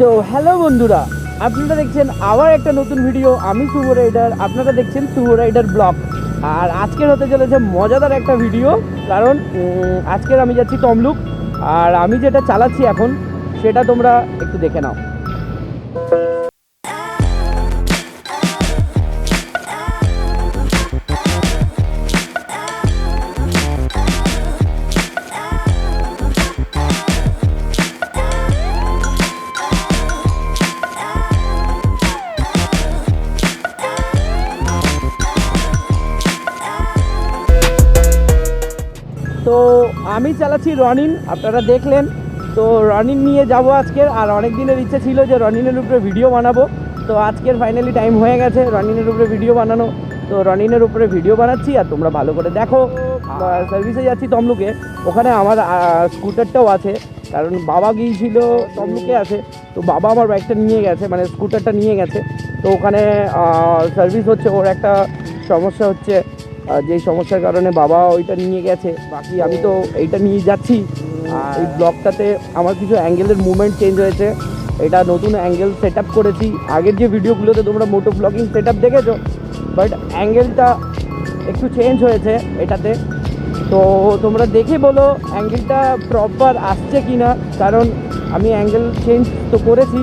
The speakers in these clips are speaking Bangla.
সো হ্যালো বন্ধুরা, আপনারা দেখছেন আবার একটা নতুন ভিডিও। আমি শুভ রাইডার, আপনারা দেখছেন শুভ রাইডার ব্লগ। আর আজকের হতে চলেছে মজাদার একটা ভিডিও, কারণ আজকের আমি যাচ্ছি তমলুক। আর আমি যেটা চালাচ্ছি এখন সেটা তোমরা একটু দেখে নাও। তো আমি চালাচ্ছি রনিন, আপনারা দেখলেন। তো রনিন নিয়ে যাব আজকের। আর অনেক দিনের ইচ্ছে ছিল যে রনিনের উপরে ভিডিও বানাবো। তো আজকের ফাইনালি টাইম হয়ে গেছে রনিনের উপরে ভিডিও বানানো। তো রনিনের উপরে ভিডিও বানাচ্ছি আর তোমরা ভালো করে দেখো। সার্ভিসে যাচ্ছি তমলুকে, ওখানে আমার স্কুটারটাও আছে, কারণ বাবা গিয়েছিল তমলুকে আছে। তো বাবা আমার বাইকটা নিয়ে গেছে, মানে স্কুটারটা নিয়ে গেছে। তো ওখানে সার্ভিস হচ্ছে, ওর একটা সমস্যা হচ্ছে, যেই সমস্যার কারণে বাবা ওইটা নিয়ে গেছে। বাকি আমি তো এইটা নিয়ে যাচ্ছি। আর এই ব্লগটাতে আমার কিছু অ্যাঙ্গেলের মুভমেন্ট চেঞ্জ হয়েছে, এটা নতুন অ্যাঙ্গেল সেট আপ করেছি। আগের যে ভিডিওগুলোতে তোমরা মোটো ব্লগিং সেট আপ দেখেছো, বাট অ্যাঙ্গেলটা একটু চেঞ্জ হয়েছে এটাতে। তো তোমরা দেখে বলো অ্যাঙ্গেলটা প্রপার আসছে কি না, কারণ আমি অ্যাঙ্গেল চেঞ্জ তো করেছি।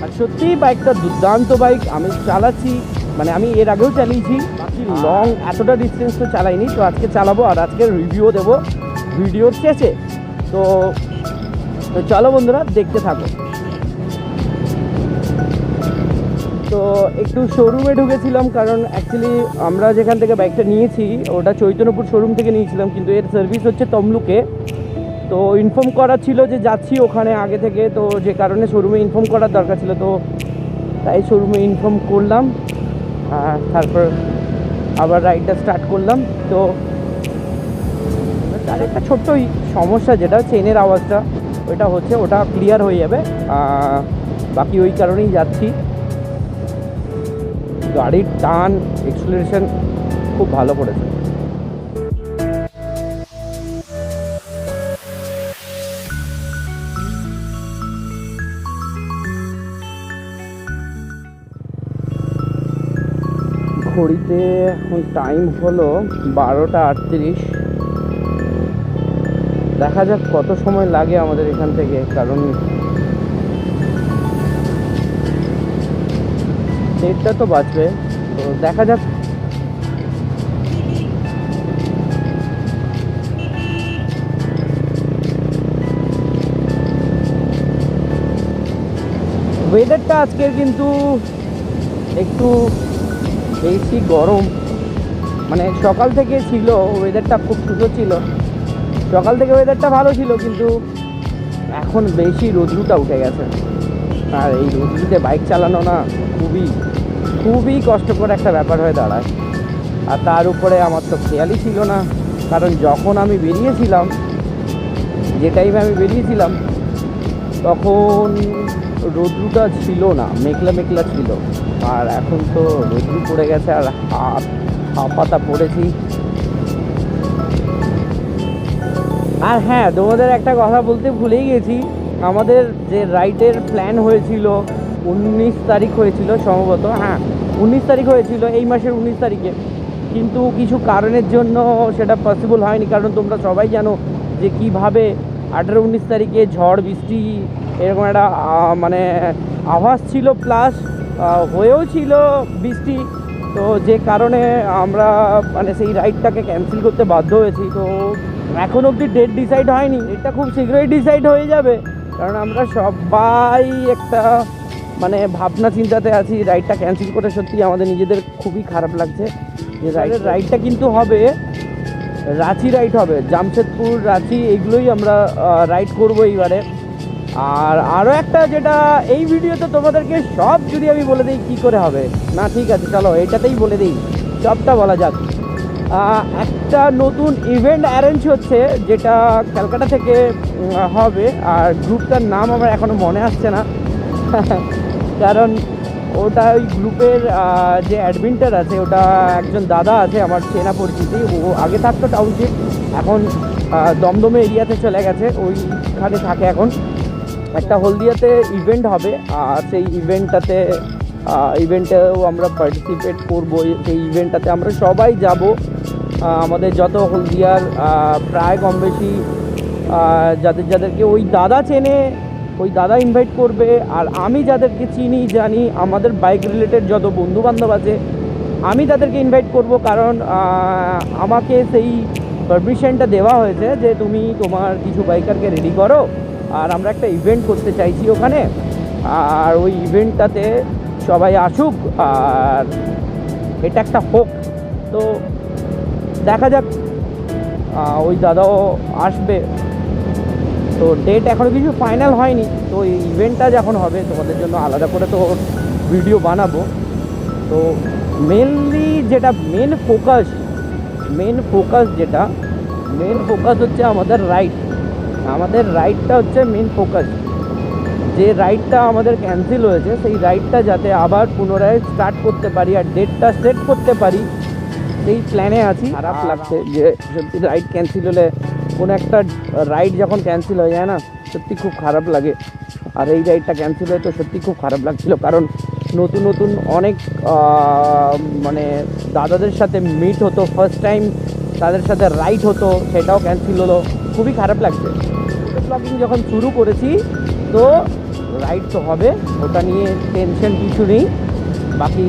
আর সত্যিই বাইকটা দুর্দান্ত বাইক, আমি চালাচ্ছি, মানে আমি এর আগেও চালিয়েছি, বাকি লং এতটা ডিস্টেন্স তো চালাইনি। তো আজকে চালাবো আর আজকে রিভিউ দেবো ভিডিওর শেষে। তো চলো বন্ধুরা, দেখতে থাকো। তো একটু শোরুমে ঢুকেছিলাম, কারণ অ্যাকচুয়ালি আমরা যেখান থেকে বাইকটা নিয়েছি ওটা চৈতন্যপুর শোরুম থেকে নিয়েছিলাম, কিন্তু এর সার্ভিস হচ্ছে তমলুকে। তো ইনফর্ম করা ছিল যে যাচ্ছি ওখানে আগে থেকে, তো যে কারণে শোরুমে ইনফর্ম করার দরকার ছিল, তো তাই শোরুমে ইনফর্ম করলাম। তারপর আবার রাইডটা স্টার্ট করলাম। তো তার একটা ছোট্টই সমস্যা, যেটা চেনের আওয়াজটা, ওইটা হচ্ছে, ওটা ক্লিয়ার হয়ে যাবে। বাকি ওই কারণেই যাচ্ছি। গাড়ির টান, এক্সেলারেশন খুব ভালো করেছে। ঘড়িতে এখন টাইম হলো 12:38। দেখা যাক কত সময় লাগে আমাদের এখান থেকে, কারণ 1:30টা তো বাজবে। তো দেখা যাক। ওয়েদারটা আজকের কিন্তু একটু বেশি গরম, মানে সকাল থেকে ছিল ওয়েদারটা খুব সুন্দর ছিল, সকাল থেকে ওয়েদারটা ভালো ছিল, কিন্তু এখন বেশি রোদ্রুটা উঠে গেছে। আর এই রোদ্রুতে বাইক চালানো না খুবই কষ্টকর একটা ব্যাপার হয়ে দাঁড়ায়। আর তার উপরে আমার তো খেয়ালই ছিল না, কারণ যখন আমি বেরিয়েছিলাম, যে টাইমে আমি বেরিয়েছিলাম, তখন রোদ্রুটা ছিল না, মেঘলা মেঘলা ছিল। আর এখন তো রোদ্রু পড়ে গেছে, আর হাঁপাতা পড়েছি। আর হ্যাঁ, তোমাদের একটা কথা বলতে ভুলেই গেছি, আমাদের যে রাইডের প্ল্যান হয়েছিল 19 তারিখ হয়েছিল সম্ভবত, হ্যাঁ 19 তারিখ হয়েছিল, এই মাসের 19 তারিখে। কিন্তু কিছু কারণের জন্য সেটা পসিবল হয়নি, কারণ তোমরা সবাই জানো যে কীভাবে 18-19 তারিখে ঝড় বৃষ্টি এরকম একটা মানে আভাস ছিল, প্লাস হয়েও ছিল বৃষ্টি। তো যে কারণে আমরা মানে সেই রাইডটাকে ক্যান্সেল করতে বাধ্য হয়েছি। তো এখন অবধি ডেট ডিসাইড হয়নি, এটা খুব শীঘ্রই ডিসাইড হয়ে যাবে, কারণ আমরা সবাই একটা মানে ভাবনা চিন্তাতে আছি রাইডটা ক্যান্সেল করে। সত্যি আমাদের নিজেদের খুবই খারাপ লাগছে যে রাইডটা কিন্তু হবে, রাঁচি রাইড হবে, জামশেদপুর রাঁচি এইগুলোই আমরা রাইড করবো এইবারে। আর আরও একটা, যেটা এই ভিডিওতে তোমাদেরকে সব যদি আমি বলে দিই কী করে হবে না, ঠিক আছে চলো এটাতেই বলে দিই, সবটা বলা যাক। একটা নতুন ইভেন্ট অ্যারেঞ্জ হচ্ছে, যেটা ক্যালকাটা থেকে হবে। আর গ্রুপটার নাম আমার এখনও মনে আসছে না, কারণ ওটা ওই গ্রুপের যে অ্যাডমিনটার আছে, ওটা একজন দাদা আছে আমার চেনা পরিচিতি। ও আগে থাকতো টাউনশিপ, এখন দমদমে এরিয়াতে চলে গেছে, ওইখানে থাকে এখন। একটা হলদিয়াতে ইভেন্ট হবে, আর সেই ইভেন্টেও আমরা পার্টিসিপেট করবো। সেই ইভেন্টটাতে আমরা সবাই যাব, আমাদের যত হলদিয়ার প্রায় কম বেশি যাদেরকে ওই দাদা চেনে, ওই দাদা ইনভাইট করবে। আর আমি যাদেরকে চিনি জানি, আমাদের বাইক রিলেটেড যত বন্ধুবান্ধব আছে আমি তাদেরকে ইনভাইট করব, কারণ আমাকে সেই পারমিশনটা দেওয়া হয়েছে যে তুমি তোমার কিছু বাইকারকে রেডি করো, আর আমরা একটা ইভেন্ট করতে চাইছি ওখানে, আর ওই ইভেন্টটাতে সবাই আসুক আর এটা একটা হোক। তো দেখা যাক, ওই দাদাও আসবে। তো ডেট এখনও কিছু ফাইনাল হয়নি, তো এই ইভেন্টটা যখন হবে তোমাদের জন্য আলাদা করে তো ভিডিও বানাবো। তো মেনলি যেটা মেন ফোকাস হচ্ছে আমাদের রাইডটা হচ্ছে মেন ফোকাস। যে রাইডটা আমাদের ক্যান্সেল হয়েছে সেই রাইডটা যাতে আবার পুনরায় স্টার্ট করতে পারি আর ডেটটা সেট করতে পারি, সেই প্ল্যানে আছি। খারাপ লাগছে যে সত্যি রাইড ক্যান্সেল হলে, কোনো একটা রাইড যখন ক্যান্সেল হয়ে যায় না, সত্যি খুব খারাপ লাগে। আর এই রাইডটা ক্যান্সেল হয়ে তো সত্যি খুব খারাপ লাগছিল, কারণ নতুন অনেক মানে দাদাদের সাথে মিট হতো, ফার্স্ট টাইম তাদের সাথে রাইড হতো, সেটাও ক্যান্সেল হলো, খুবই খারাপ লাগছে। ব্লগিং যখন শুরু করেছি তো রাইড তো হবে, ওটা নিয়ে টেনশন কিছু নেই। বাকি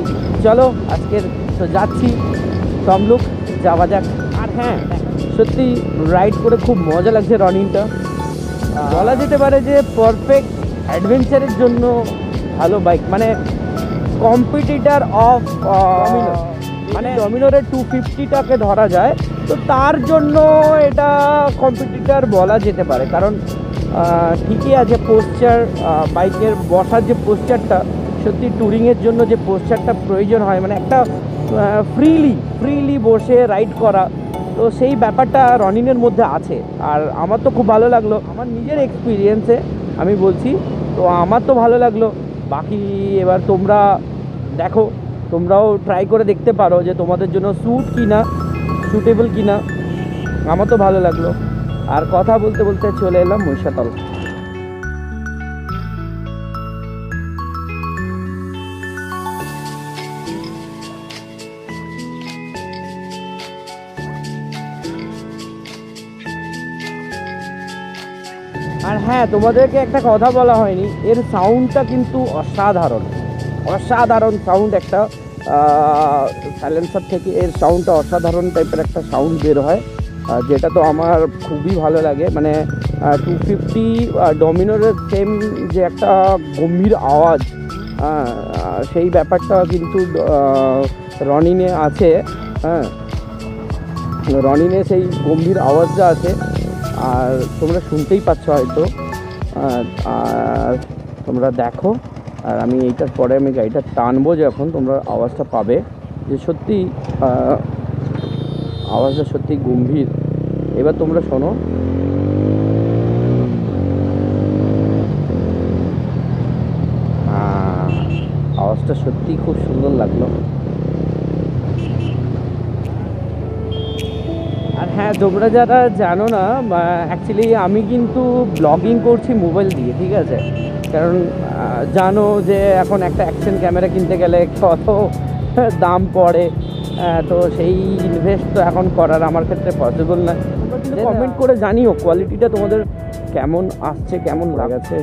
চলো আজকের তো যাচ্ছি তমলুক, যাওয়া যাক। আর হ্যাঁ, সত্যি রাইড করে খুব মজা লাগছে। রনিংটা বলা যেতে পারে যে পারফেক্ট অ্যাডভেঞ্চারের জন্য ভালো বাইক, মানে কম্পিটিটার অফ মানে ডমিনোরের 250টাকে ধরা যায়, তো তার জন্য এটা কম্পিটিটার বলা যেতে পারে। কারণ ঠিকই আছে পোস্টার, বাইকের বসার যে পোস্টারটা, সত্যি ট্যুরিংয়ের জন্য যে পোস্টারটা প্রয়োজন হয়, মানে একটা ফ্রিলি বসে রাইড করা, তো সেই ব্যাপারটা রনিংয়ের মধ্যে আছে। আর আমার তো খুব ভালো লাগলো, আমার নিজের এক্সপিরিয়েন্সে আমি বলছি, তো আমার তো ভালো লাগলো। বাকি এবার তোমরা দেখো, তোমরাও ট্রাই করে দেখতে পারো যে তোমাদের জন্য সুটেবল কিনা। আমার তো ভালো লাগলো। আর কথা বলতে বলতে চলে এলাম মহিষাতল। আর হ্যাঁ, তোমাদেরকে একটা কথা বলা হয়নি, এর সাউন্ডটা কিন্তু অসাধারণ সাউন্ড। একটা সাইলেন্সার থেকে এর সাউন্ডটা অসাধারণ টাইপের একটা সাউন্ড বের হয়, যেটা তো আমার খুবই ভালো লাগে। মানে 250 ডমিনোরের সেম যে একটা গম্ভীর আওয়াজ, সেই ব্যাপারটা কিন্তু রনিনে আছে। হ্যাঁ, রনিনে সেই গম্ভীর আওয়াজটা আছে, আর তোমরা শুনতেই পাচ্ছ হয়তো। আর তোমরা দেখো, আর আমি এইটার পরে আমি গাড়িটা টানবো, যখন তোমরা আওয়াজটা পাবে যে সত্যি আওয়াজটা সত্যি গম্ভীর। এবার তোমরা শোনো। আওয়াজটা সত্যি খুব সুন্দর লাগলো। আর হ্যাঁ, তোমরা যারা জানো না, অ্যাকচুয়ালি আমি কিন্তু ব্লগিং করছি মোবাইল দিয়ে, ঠিক আছে? কারণ জানো যে এখন একটা অ্যাকশন ক্যামেরা কিনতে গেলে কত দাম পড়ে, তো সেই ইনভেস্ট তো এখন করার আমার ক্ষেত্রে পসিবল না। কমেন্ট করে জানিও কোয়ালিটিটা তোমাদের কেমন আসছে, কেমন লাগাচ্ছে।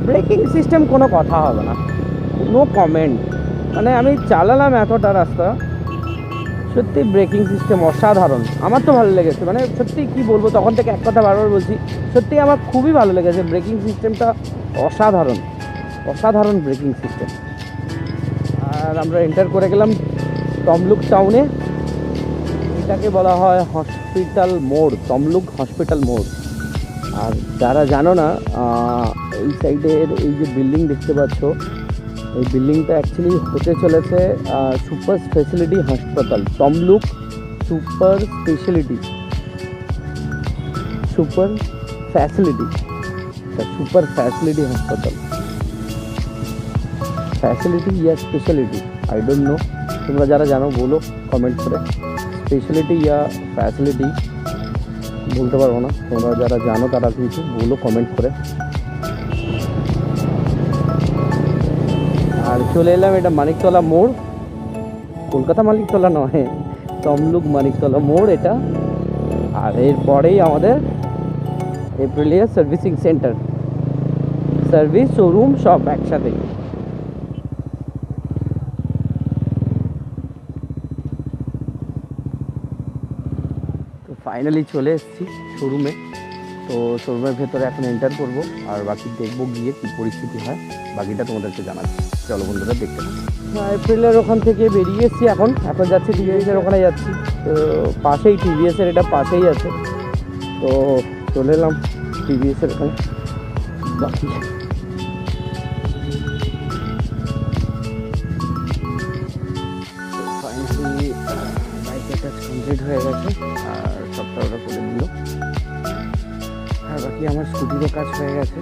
ব্রেকিং সিস্টেম কোনো কথা হবে না, নো কমেন্ট। মানে আমি চালালাম এতটা রাস্তা, সত্যি ব্রেকিং সিস্টেম অসাধারণ। আমার তো ভালো লেগেছে, মানে সত্যি কি বলবো, তখন থেকে এক কথা বারবার বলছি, সত্যি আমার খুবই ভালো লেগেছে। ব্রেকিং সিস্টেমটা অসাধারণ ব্রেকিং সিস্টেম। আর আমরা এন্টার করে গেলাম তমলুক টাউনে। এটাকে বলা হয় হসপিটাল মোড়, তমলুক হসপিটাল মোড়। আর যারা জানো না, এই সাইডের এই যে বিল্ডিং দেখতে পাচ্ছ, এই বিল্ডিংটা অ্যাকচুয়ালি হতে চলেছে সুপার স্পেশালিটি হাসপাতাল, তমলুক সুপার ফ্যাসিলিটি। একটা সুপার ফ্যাসিলিটি হাসপাতাল। Facility yeah speciality, I don't know, তোমরা যারা জানো বলো কমেন্ট করে। স্পেশালিটি ইয়া ফ্যাসিলিটি বলতে পারবো না, তোমরা যারা জানো তারা কিছু বলো কমেন্ট করে। আর চলে এলাম, এটা মানিকতলা মোড়, কলকাতা মানিকতলা নয়, তমলুক মানিকতলা মোড় এটা। আর এরপরেই আমাদের Aprilia servicing centre, service showroom সব একসাথে। তো ফাইনালি চলে এসেছি শোরুমে। তো শোরুমের ভেতরে এখন এন্টার করবো, আর বাকি দেখবো গিয়ে কী পরিস্থিতি হয়, বাকিটা তোমাদেরকে জানাচ্ছি। চলো বন্ধুরা দেখতে থাকো। এপ্রিলের ওখান থেকে বেরিয়ে এসেছি, এখন যাচ্ছি টিভিএসের ওখানে যাচ্ছি। তো পাশেই টিভিএসের, এটা পাশেই আছে। তো চলে এলাম টিভিএসের ওখানে। বাকি ফাইনালি বাইকের কাজ কমপ্লিট হয়ে গেছে, আর সবটা ওরা করে দিল। আর বাকি আমার স্কুটিরও কাজ হয়ে গেছে।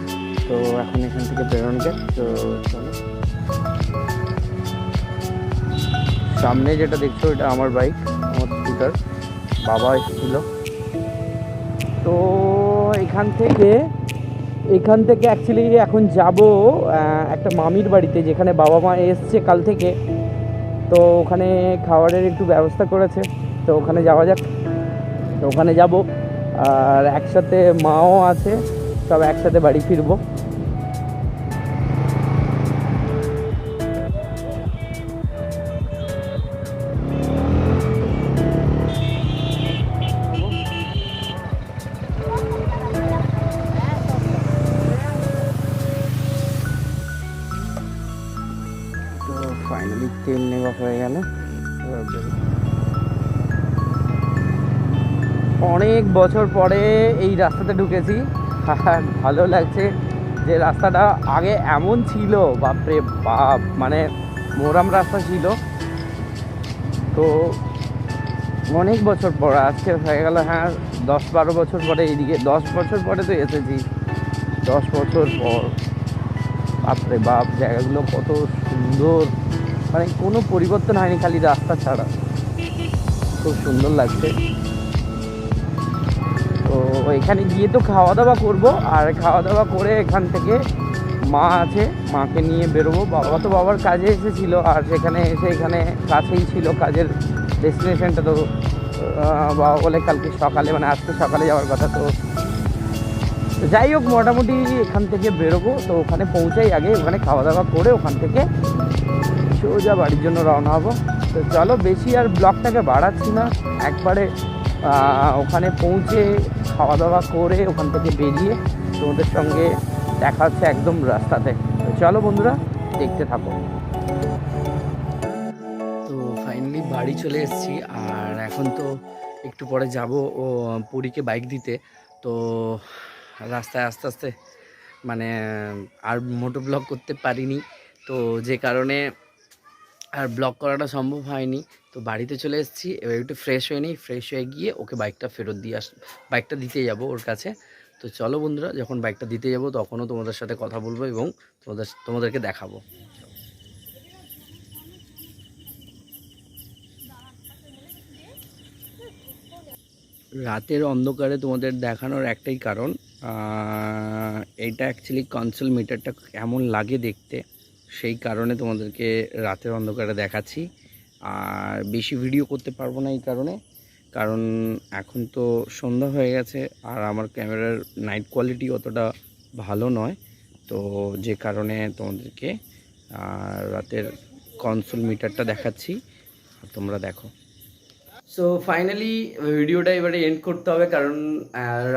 তো এখন এখান থেকে বেরোনকে। তো চলো, সামনে যেটা দেখছো এটা আমার বাইক, আমার স্কুটার, বাবা এসেছিল। তো এখান থেকে অ্যাকচুয়ালি এখন যাব একটা মামির বাড়িতে, যেখানে বাবা মা এসছে কাল থেকে। তো ওখানে খাবারের একটু ব্যবস্থা করেছে, তো ওখানে যাওয়া যাক। তো ওখানে যাব, আর একসাথে মাও আছে, সব একসাথে বাড়ি ফিরবো। ফাইনালি তেল নেওয়া হয়ে গেল। অনেক বছর পরে এই রাস্তাতে ঢুকেছি, আর ভালো লাগছে যে রাস্তাটা আগে এমন ছিল, বাপরে বাপ, মানে মোরাম রাস্তা ছিল। তো অনেক বছর পর, আজকে হয়ে গেল, হ্যাঁ 10-12 বছর পরে এইদিকে, 10 বছর পরে তো এসেছি, 10 বছর পর। বাপরে বাপ, জায়গাগুলো কত সুন্দর, মানে কোনো পরিবর্তন হয়নি, খালি রাস্তা ছাড়া। খুব সুন্দর লাগছে। তো এখানে গিয়ে তো খাওয়া দাওয়া করবো, আর খাওয়া দাওয়া করে এখান থেকে মা আছে, মাকে নিয়ে বেরোবো। বাবা তো বাবার কাজে এসেছিল, আর সেখানে এসে এখানে কাছেই ছিল কাজের ডেস্টিনেশনটা। তো বাবা বলে কালকে সকালে, মানে আজকে সকালে যাওয়ার কথা। তো যাই হোক, মোটামুটি এখান থেকে বেরোবো। তো ওখানে পৌঁছাই আগে, ওখানে খাওয়া দাওয়া করে ওখান থেকে সোজা বাড়ির জন্য রওনা হবো। তো চলো, বেশি আর ব্লগটাকে বাড়াচ্ছি না, একবারে ওখানে পৌঁছে খাওয়া দাওয়া করে ওখান থেকে বেরিয়ে তোমাদের সঙ্গে দেখা হচ্ছে একদম রাস্তাতে। তো চলো বন্ধুরা, দেখতে থাকো। তো ফাইনালি বাড়ি চলে এসেছি, আর এখন তো একটু পরে যাব ও পুরীকে বাইক দিতে। তো রাস্তায় আস্তে আস্তে মানে আর মোটো ব্লগ করতে পারিনি, তো যে কারণে আর ব্লগ করাটা সম্ভব হয়নি। তো বাড়িতে চলে এসেছি, এবার একটু ফ্রেশ হয়ে নিই, ফ্রেশ হয়ে গিয়ে ওকে বাইকটা ফেরত দিয়ে বাইকটা দিতে যাব ওর কাছে। তো চলো বন্ধুরা, যখন বাইকটা দিতে যাব তখনও তোমাদের সাথে কথা বলবো এবং তোমাদেরকে দেখাবো। রাতের অন্ধকারে তোমাদের দেখানোর একটাই কারণ, এইটা অ্যাকচুয়ালি কনসোল মিটারটা কেমন লাগে দেখতে, সেই কারণে তোমাদেরকে রাতের অন্ধকারে দেখাচ্ছি। আর বেশি ভিডিও করতে পারবো না এই কারণ এখন তো সন্ধ্যা হয়ে গেছে, আর আমার ক্যামেরার নাইট কোয়ালিটি অতটা ভালো নয়। তো যে কারণে তোমাদেরকে রাতের কনসোল মিটারটা দেখাচ্ছি, তোমরা দেখো। সো ফাইনালি ভিডিওটা এবারে এন্ড করতে হবে, কারণ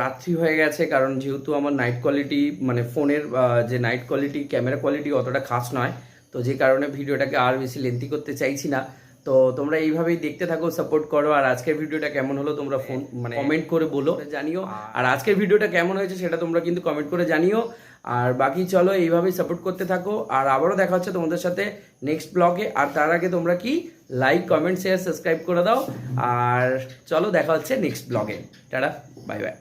রাত্রি হয়ে গেছে। কারণ যেহেতু আমার নাইট কোয়ালিটি, মানে ফোনের যে নাইট কোয়ালিটি, ক্যামেরা কোয়ালিটি অতটা খাস নয়, তো যে কারণে ভিডিওটাকে আর বেশি লেন্থি করতে চাইছি না। তো তোমরা এইভাবেই দেখতে থাকো, সাপোর্ট করো। আর আজকের ভিডিওটা কেমন হলো তোমরা কমেন্ট করে বলো, জানিও। আর আজকের ভিডিওটা কেমন হয়েছে সেটা তোমরা কিন্তু কমেন্ট করে জানিও। আর বাকি চলো এইভাবেই সাপোর্ট করতে থাকো, আর আবারও দেখা হচ্ছে তোমাদের সাথে নেক্সট ব্লগে। আর তার আগে তোমরা কি লাইক, কমেন্ট, শেয়ার, সাবস্ক্রাইব করে দাও। আর চলো দেখা হচ্ছে নেক্সট ব্লগে। Tata, bye bye.